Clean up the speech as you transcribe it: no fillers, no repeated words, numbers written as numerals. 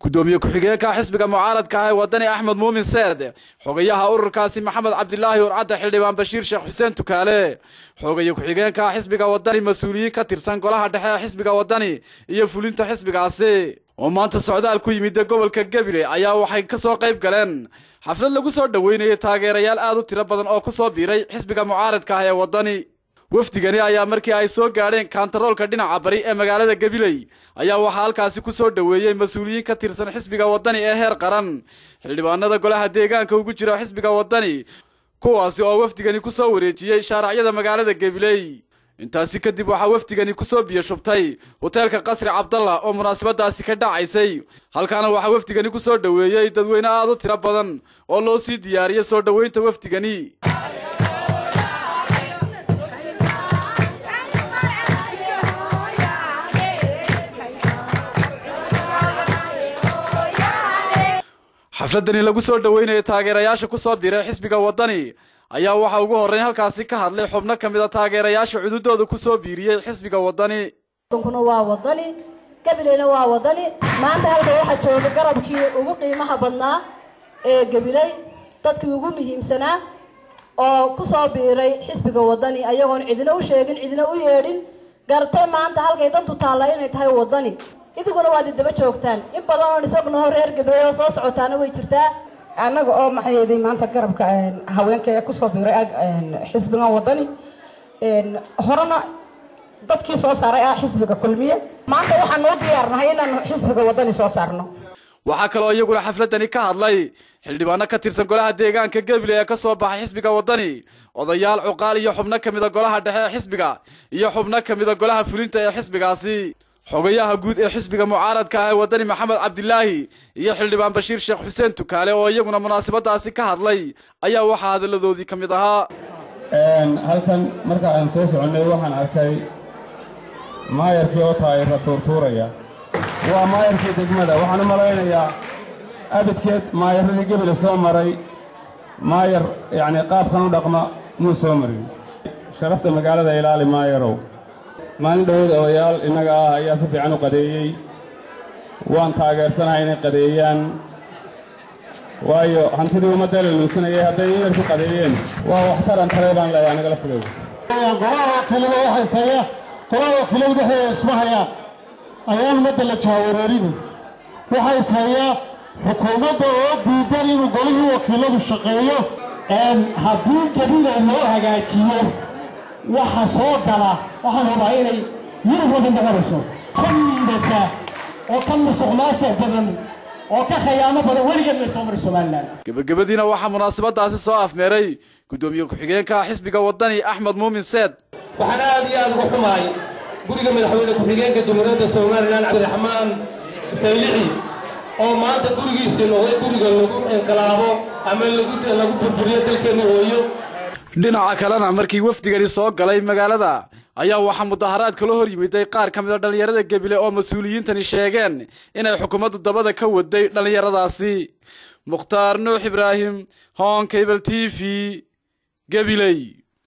gudoomiye ku-xigeenka xisbiga mucaaradka ah wadani Axmed Muumin Saad xogayaha ururkaasi Maxamed Cabdilaahi Urcada xildhibaan Bashiir Sheekh Xuseen Tukaale xogayaha ku-xigeenka xisbiga wadani mas'uuliyiin ka tirsan golaha dhexe xisbiga wadani iyo fulinta xisbigaasi oo maanta socdaal ku yimid gobolka Gabiley ayaa waxay ka soo qayb galeen xaflad lagu soo dhaweynayay taageerayaal aad u tiro badan oo ku soo biiray xisbiga mucaaradka ah ee wadani wafdigani ayaa markii ay soo gaadheen kantaroolka dhinaca bari ee magaalada Gabiley ayaa waxa halkaasi ku soo dhaweeyay mas'uuliyiin ka tirsan xisbiga wadani ee heer qaran xildhibaanada golaha deegaanka ugu jira xisbiga wadani kuwaasi oo wafdigani ku soo wareejiyay sharacyada magaalada Gabiley intaasi kadib waxa wafdigani ku soo biyo shubtay hoteelka Qasri Cabdallah oo munaasabadaasi ka dhacaysay halkaana waxa wafdigani ku soo dhaweeyay dadweyne aad u tiro badan oo loo sii diyaariyay soo dhaweynta wafdigani xafladani lagu soo dhaweynayay taageerayaasha ku soo biiray xisbiga wadani ayaa waxa ugu horeyn halkaasi ka hadlay xubno kamid ah taageerayaasha cududooda ku soo biiriyay xisbiga wadani kuna waa wadani Gabileyna waa wadani maanta halka waxa jooga garabkii ugu qiimaha badnaa ee Gabiley dadkii ugu muhiimsanaa oo ku soo biiray xisbiga wadani ayagoon cidina u sheegin cidina u yeedhin gartay maanta halkay dantu taala inay tahay wadani iduguna waa daba joogtaan in badan oo isaguna reer Gabiley oo soo socotaana way jirtaa anaga oo maxay maanta garabka haweenka ee ku soo biiray xisbiga wadani horena dadkii soo saaray xisbiga kulmiye maanta waxaan noo diyaarnahay inaan xisbiga wadani soo saarno waxa kale oo iyaguna xafladani ka hadlay xildhibaano ka tirsan golaha deegaanka Gabiley ee ka soo baxay xisbiga wadani odayaal cuqaal iyo xubno kamid ah golaha dhexe ee xisbiga iyo xubno kamid ah golaha fulinta ee xisbigaasi xogayaha guud ee xisbiga mucaaradka ah wadani Maxamed Cabdilaahi iyo xildhibaan Bashiir Sheekh Xuseen Tukaale oo iyaguna munaasabadaasi ka hadlay ayaa waxa hadaladoodii kamid ahaa halkan marka aan soo soconay waxaan arkay maayarkii oo taayirra tuurtuuraya waa maayarkii degmada waxaan u malaynayaa abadkeed maayaradii Gabiley soo maray maayar yacni qaabkan u dhaqma muu soo marin sharafta magaalada ilaali maayarow maalin dhaweed odayaal innaga ah ayaa si fiican u qadeeyey waan taageersanahay inay qadeeyaan waayo hantidii ummadda la luusanayay hadday inay ku qadeeyeen waa wax taran tare baan leeyahay anaga laftigayga golaha wakiilada waxay sayaan golaha wakiilada dhexdeeda isma hayaan ayaan ummadda la jaawareerini waxay sayaan xukuumadda oo diidan inuu golihii wakiiladu shaqeeyo haddii Gabiley loo hagaajiyo waxa soo gala waxaan rabaa inay yurub wada noqonayso kan midka oo kan musuqmaasuq badan oo ka khiyaamo badan weligeed la soo maray Soomaaliland gabagabadiina waxa munaasabadaasi soo afmeeray gudoomiye ku-xigeenka xisbiga wadani Axmed Muumin Saad waxaan aad iyo aad ugu xumaay guriga madaxweyne ku-xigeenka Jamhuuriyadda Soomaaliland Cabdiraxmaan Saylici oo maanta gurigiisa noqday guriga lagu inqilaabo ama lagu burburiyo dalkeena hooyo dhinaca kalena markii wafdigani soo galay magaalada ayaa waxa mudaharaad kala hor yimiday qaar kamid ah dhalinyarada Gabiley oo mas'uuliyiintani sheegeen inay xukuumaddu dabada ka waday dhalinyaradaasi Mukhtaar Nuux Ibraahim Hon Cable TV Gabiley